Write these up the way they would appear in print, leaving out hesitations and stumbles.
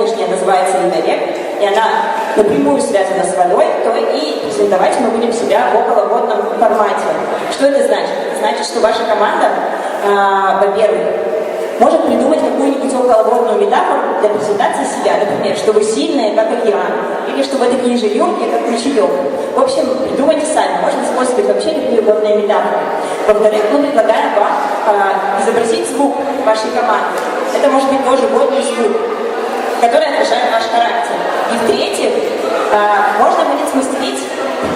сегодняшняя называется «Линорек», и она напрямую связана с водой, то и презентовать мы будем себя в околоводном формате. Что это значит? Это значит, что ваша команда, во-первых, может придумать какую-нибудь околоводную метафору для презентации себя. Например, что вы сильные, как океан, или что вы такие же легкие, как ручеек. В общем, придумайте сами. Можно использовать вообще любые угодные метафоры. Во-вторых, мы предлагаем вам изобразить звук вашей команды. Это может быть тоже водный звук, который отражает ваш характер. И в-третьих, можно будет смастерить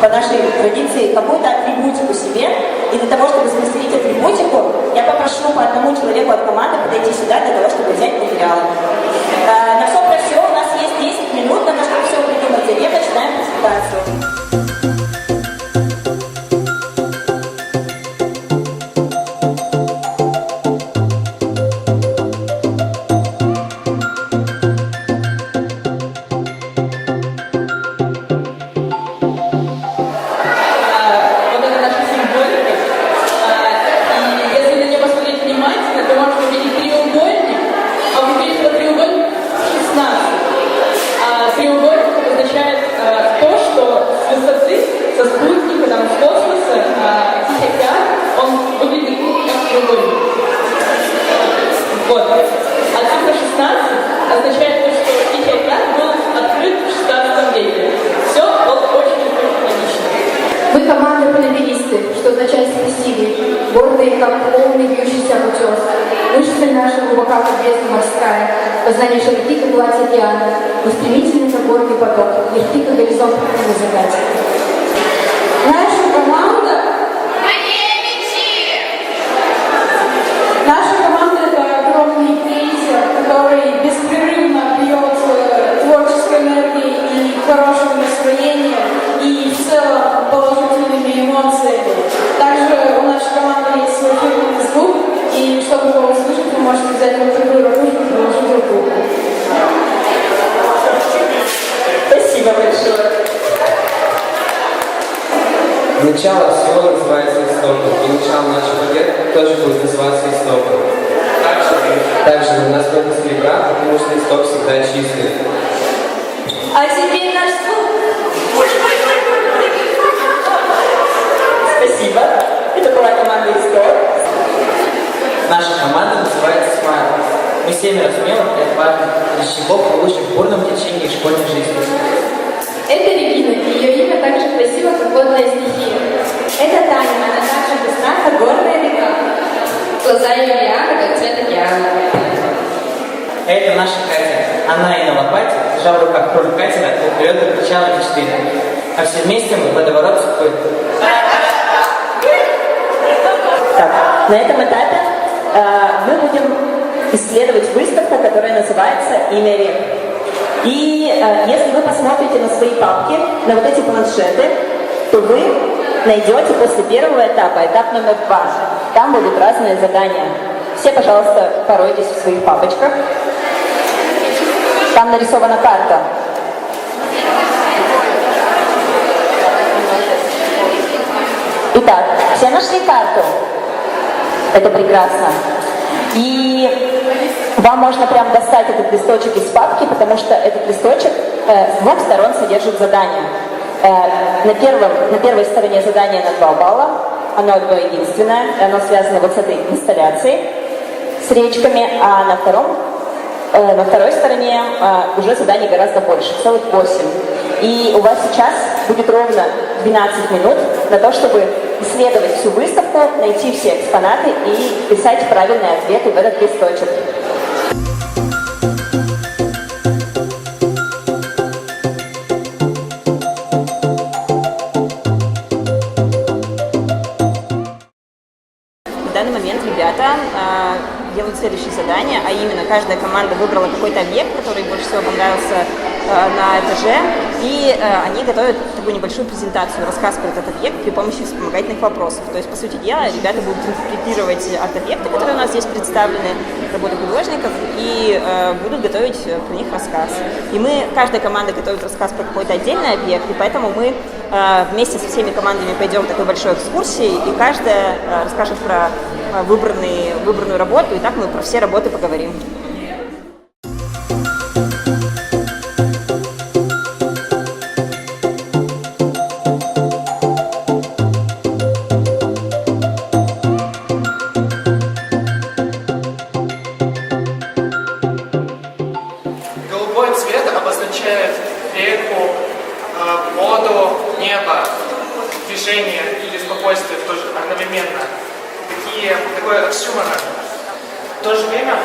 по нашей традиции какую-то атрибутику себе. И для того, чтобы смастерить атрибутику, я попрошу по одному человеку от команды подойти сюда для того, чтобы взять материалы. На все про все у нас есть 10 минут на то, чтобы все придумать. Затем начинаем презентацию. Познание широки, как гладь океана, но стремительный заборный поток, легкий, как горизонт на закате. Наша команда... Наша команда — это огромный крейсер, который беспрерывно бьет творческой энергией и хорошим настроением, и в целом положительными эмоциями. Также у нашей команды есть свой фирменный звук, и чтобы его услышать, вы можете взять вот такую ракушку и положить руку. Спасибо большое. Начало всего называется истоком, и начало нашего лет тоже будет называться истоком. Также у нас много серебра, потому что исток всегда чистый. А теперь наш звук. Спасибо. Это была команда «Исток». Наша команда называется «Смайл». Мы 7 смелых и отважных речников, полученных в бурном течении школьной жизни. Это Регина, и ее имя так же красиво, как водная стихия. Это Таня, она так же быстра, как горная река. Глаза ее ярко, как цвет океана. Это наша Катя. Она и на лопате, держа в руках кроль катера, вперед и кричала мечты. А все вместе мы водоворот судьбы. Так, на этом этапе мы будем исследовать выставку, которая называется «Имя рек». И если вы посмотрите на свои папки, на вот эти планшеты, то вы найдете после первого этапа, этап номер 2. Там будут разные задания. Все, пожалуйста, поройтесь в своих папочках. Там нарисована карта. Итак, все нашли карту? Это прекрасно. И вам можно прям достать этот листочек из папки, потому что этот листочек с двух сторон содержит задание. На первой стороне задание на 2 балла, оно одно единственное, оно связано вот с этой инсталляцией, с речками, а на второй стороне уже заданий гораздо больше, целых 8. И у вас сейчас будет ровно 12 минут на то, чтобы исследовать всю выставку, найти все экспонаты и писать правильные ответы в этот листочек. В данный момент ребята делают следующее задание, а именно каждая команда выбрала какой-то объект, который больше всего понравился на этаже, и они готовят такую небольшую презентацию, рассказ про этот объект при помощи вспомогательных вопросов. То есть, по сути дела, ребята будут интерпретировать арт-объекты, которые у нас здесь представлены, работы художников, и будут готовить про них рассказ. И каждая команда готовит рассказ про какой-то отдельный объект, и поэтому мы вместе со всеми командами пойдем в такой большой экскурсии, и каждая расскажет про выбранную работу, и так мы про все работы поговорим. реку, воду, небо, движение или спокойствие тоже одновременно. Такое оксюморон. В то же время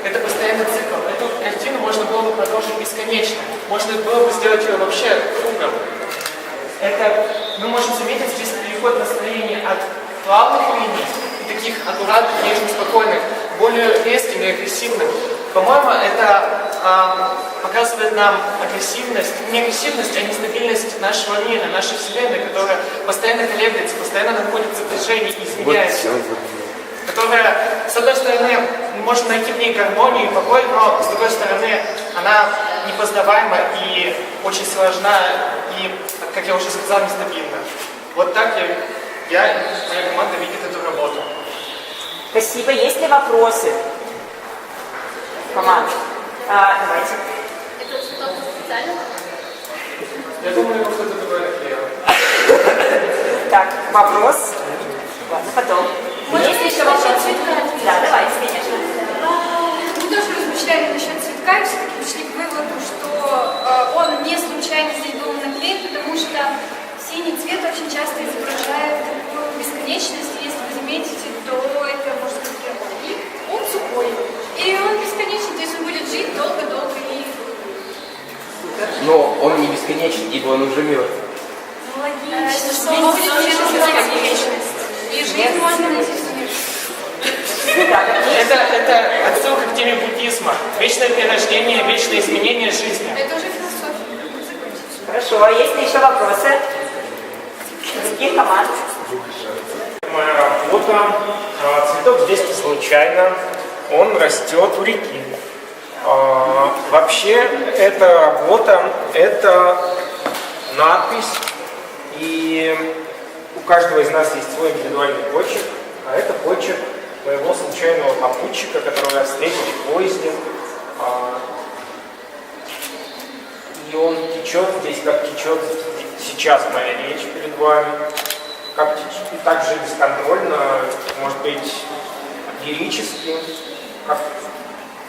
это постоянный цикл. Эту картину можно было бы продолжить бесконечно. Можно было бы сделать ее вообще кругом. Это мы можем заметить здесь переход настроения от плавных линий и таких аккуратных, нежных, спокойных, более резким и агрессивным. По-моему, это показывает нам агрессивность, не агрессивность, а нестабильность нашего мира, нашей Вселенной, которая постоянно колеблется, постоянно находится в движении и изменяется. Которая, с одной стороны, мы можем найти в ней гармонию и покой, но, с другой стороны, она непознаваема и очень сложна, и, как я уже сказал, нестабильна. Вот так я и моя команда видит эту работу. Спасибо. Есть ли вопросы? Команда. Давайте. Это что-то специально? Я думаю, его кто-то другой наклеил. Так, вопрос. Ладно, потом. Есть еще вопросы? Да, давайте, конечно. Мы тоже размышляли насчет цветка и все-таки пришли к выводу, что он не случайно здесь был наклеен, потому что синий цвет очень часто изображает такую бесконечность. Если вы заметите, то это, можно сказать, и он сухой. И он бесконечный, то есть он будет жить долго-долго и... Но он не бесконечен, ибо он уже мертв. Ну, логично, что он будет жить вечность. И жизнь можно найти в мире. Это отсылка к теме буддизма. Вечное перерождение, вечное изменение жизни. Это уже философия. Хорошо. А есть ли еще вопросы? Других команд? Моя работа. Цветок здесь не случайно. Он растет у реки. Вообще, эта работа, это надпись, и у каждого из нас есть свой индивидуальный почерк, а это почерк моего случайного попутчика, которого я встретил в поезде. И он течет здесь, как течет сейчас моя речь перед вами, как течет, и также бесконтрольно, может быть, лирически,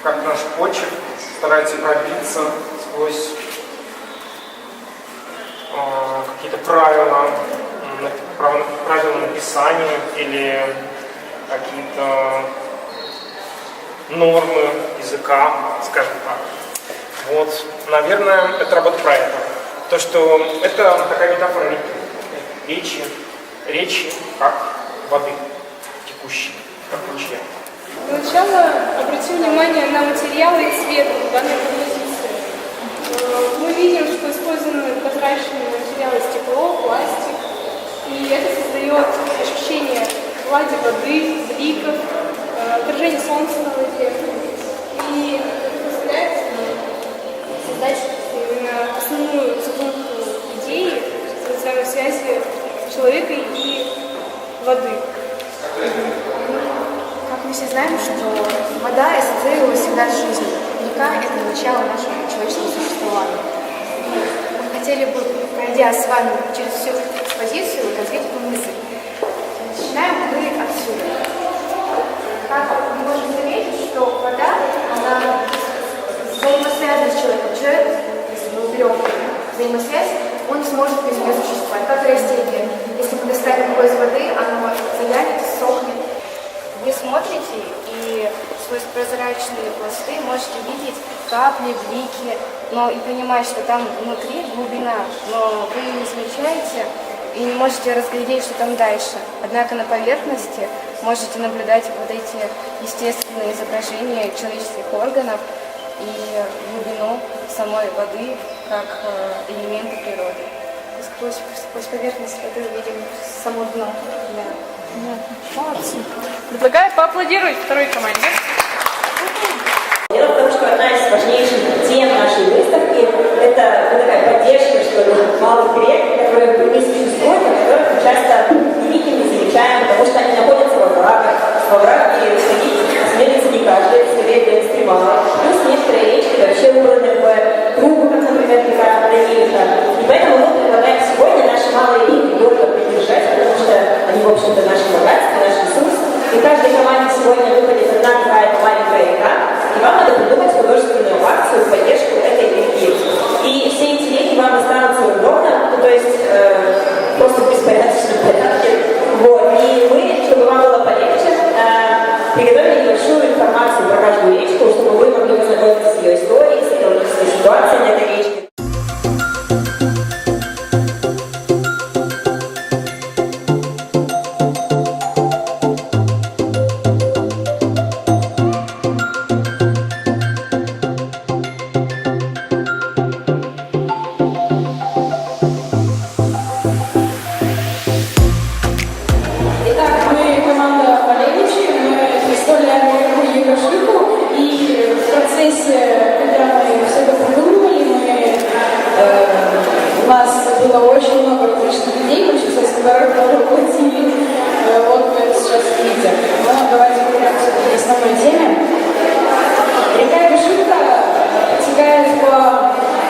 как наш почерк старается пробиться сквозь какие-то правила написания или какие-то нормы языка, скажем так. Вот, наверное, это работа про это. То, что это такая метафора речи как воды, текущей, как ручья. Сначала обратим внимание на материалы и цвет данной композиции. Мы видим, что использованы прозрачные материалы стекло, пластик, и это создает ощущение глади воды, бликов, отражение солнца на воде. И это позволяет создать именно основную задумку идеи, социальной связи человека и воды. Как мы все знаем, что вода ассоциировалась всегда с жизнью. Река – это начало нашего человеческого существования. Мы хотели бы, пройдя с вами через всю экспозицию, развить эту мысль. Начинаем мы отсюда. Как мы можем заметить, что вода, она взаимосвязана с человеком. Человек, если мы уберем взаимосвязь, он не сможет без нее существовать. Как растение. Если мы достанем его из воды, оно завянет, сохнет. Вы смотрите и сквозь прозрачные пласты можете видеть капли, блики, но и понимать, что там внутри глубина, но вы не замечаете и не можете разглядеть, что там дальше. Однако на поверхности можете наблюдать вот эти естественные изображения человеческих органов и глубину самой воды как элементы природы. Сквозь поверхность воды видим само дно. Молодцы. Предлагаю поаплодировать второй команде. Дело в том, что одна из важнейших тем нашей выставки – это такая поддержка, что ли, малых рек, которые не существуют, а которых мы часто не видим, не замечаем, потому что они находятся во врагах. Во врагах и сходить осмелится не каждый, это скорее для экстремалов. Плюс некоторые речки вообще убраны в кругу, как, например, река Данилиха. И поэтому мы предлагаем сегодня наши малые реки гордо поддержать, потому что они, в общем-то, наше богатство, наш ресурс. И каждой команде сегодня выходит одна какая-то маленькая река, и вам надо придумать художественную акцию в поддержку этой реки. И все эти было очень много отличных людей, мы сейчас из которых тоже платили. Вот вы это сейчас видите. Но давайте вернемся к основной теме. Река Вишинка протекает по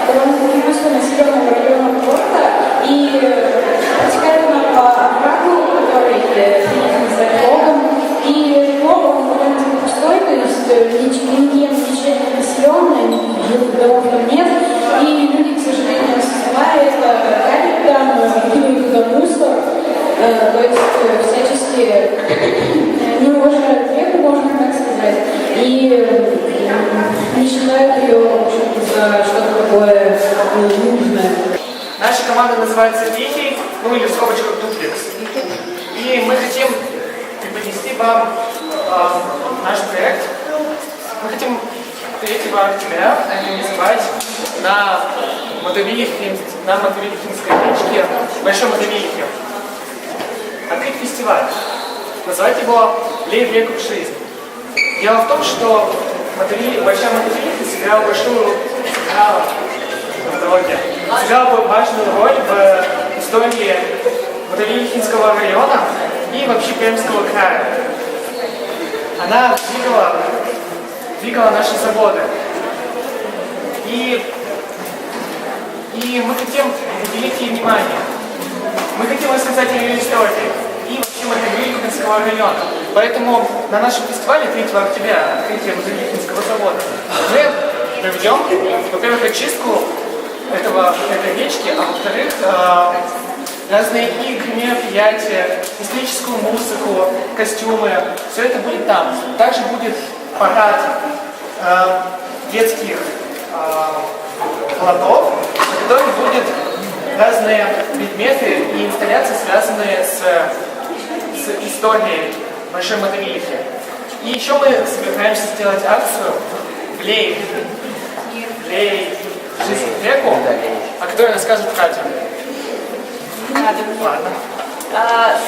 довольно-таки густонаселенным районам города, и протекает она по оврагу, который принят Богом, и Бог, он довольно-таки пустой, то есть никем ничем не населенный, живых домов там нет, и люди, к сожалению, сливают камень там, кинули туда мусор, то есть всячески не уважают реку, можно так сказать, и не считают ее, в общем-то, за что-то такое нужное. Наша команда называется «Тихий», ну или в скобочках «Дуплекс». И мы хотим преподнести вам наш проект. Мы хотим 3 октября организовать на Мотовилихинской речке, Большой Мотовилихе, открыть фестиваль. Назвать его «Лей в реку жизнь». Дело в том, что Большая Мотовилиха сыграла важную роль в истории Мотовилихинского района и вообще Пермского края. Она двигала наши заводы. И мы хотим уделить ей внимание. Мы хотим рассказать ее истории и вообще Мотовилихинского района. Поэтому на нашем фестивале 3 октября, открытие Мотовилихинского завода, мы проведем, во-первых, очистку этой речки, а во-вторых, разные игры, мероприятия, историческую музыку, костюмы. Все это будет там. Также будет парад детских плотов, на которых будут разные предметы и инсталляции, связанные с историей Большой Мотовилихи. И еще мы собираемся сделать акцию «Лей жизнь в реку», о которой расскажет Катя. Ладно.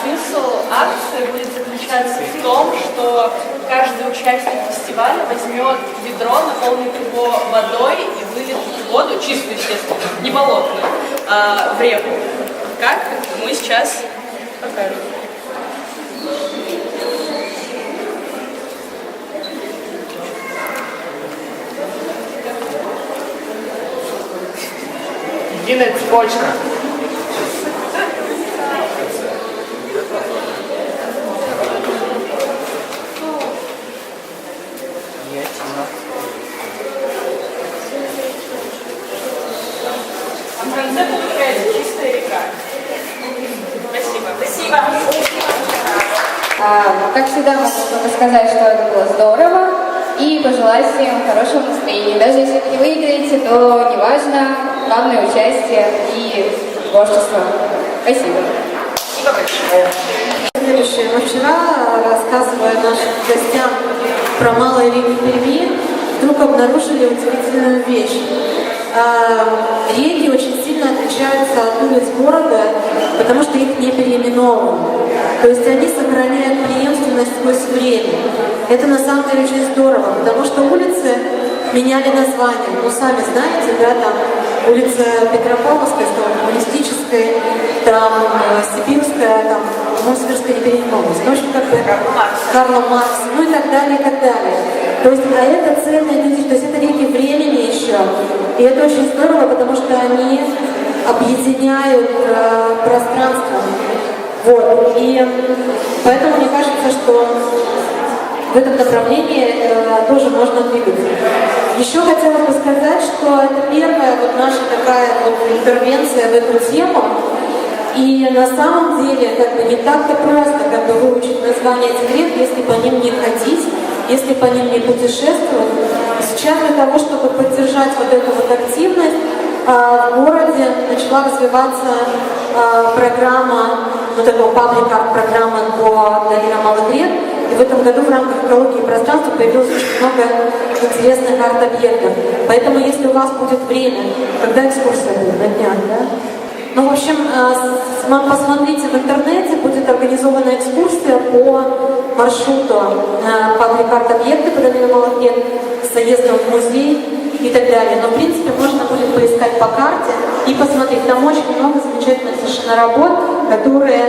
Смысл акции будет заключаться в том, что каждый участник фестиваля возьмет ведро, наполнит его водой и выльет воду, чистую, естественно, не болотную, в реку. Как? Мы сейчас покажем. Единая цепочка. В конце получается чистая река. Спасибо. Как всегда, могу только сказать, что это было здорово, и пожелать всем хорошего настроения. Даже если вы не выиграете, то неважно, главное участие и творчество. Спасибо. Следующее. Мы вчера, рассказывая нашим гостям про малые реки Перми, вдруг обнаружили удивительную вещь. Реки очень сильно отличаются от улиц города, потому что их не переименовывают. То есть они сохраняют преемственность сквозь время. Это на самом деле очень здорово, потому что улицы меняли название. Ну, сами знаете, да, там улица Петропавловская стала коммунистической, там Сибирская, там Мосферская не переименовалась. Ну, в общем, как бы Карла Маркс, ну и так далее, и так далее. То есть, а это ценные люди, то есть это реки времени еще. И это очень здорово, потому что они объединяют пространство. Вот. И поэтому мне кажется, что в этом направлении тоже можно двигаться. Еще хотела бы сказать, что это первая вот наша такая вот интервенция в эту тему. И на самом деле как бы не так-то просто как бы выучить название этих рек, если по ним не ходить, если по ним не путешествовать. И сейчас для того, чтобы поддержать вот эту вот активность, в городе начала развиваться программа, вот эта паблик-арт программа по долинам малых рек. И в этом году в рамках экологии и пространства появилось очень много интересных арт-объектов. Поэтому, если у вас будет время, когда экскурсия будет на днях, да? Ну, в общем, посмотрите в интернете, будет организована экскурсия по маршруту паблик-арт-объекты по долинам малых рек с заездом в музей и так далее. Но, в принципе, можно будет поискать по карте и посмотреть. Там очень много замечательных совершенно работ, которые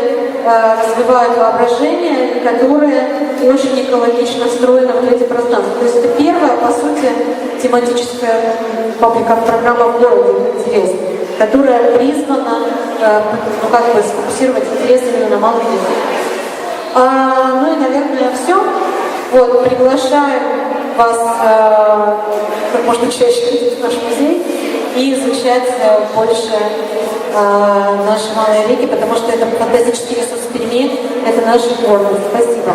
развивают воображение и которые очень экологично встроены в эти пространства. То есть это первая, по сути, тематическая программа в городе, интересно, которая призвана сфокусировать интерес именно на малых детях. Ну и, наверное, все. Вот, приглашаем вас как можно чаще ходить в наш музей и изучать больше наши малые реки, потому что это фантастический ресурс Перми, это наша гордость. Спасибо.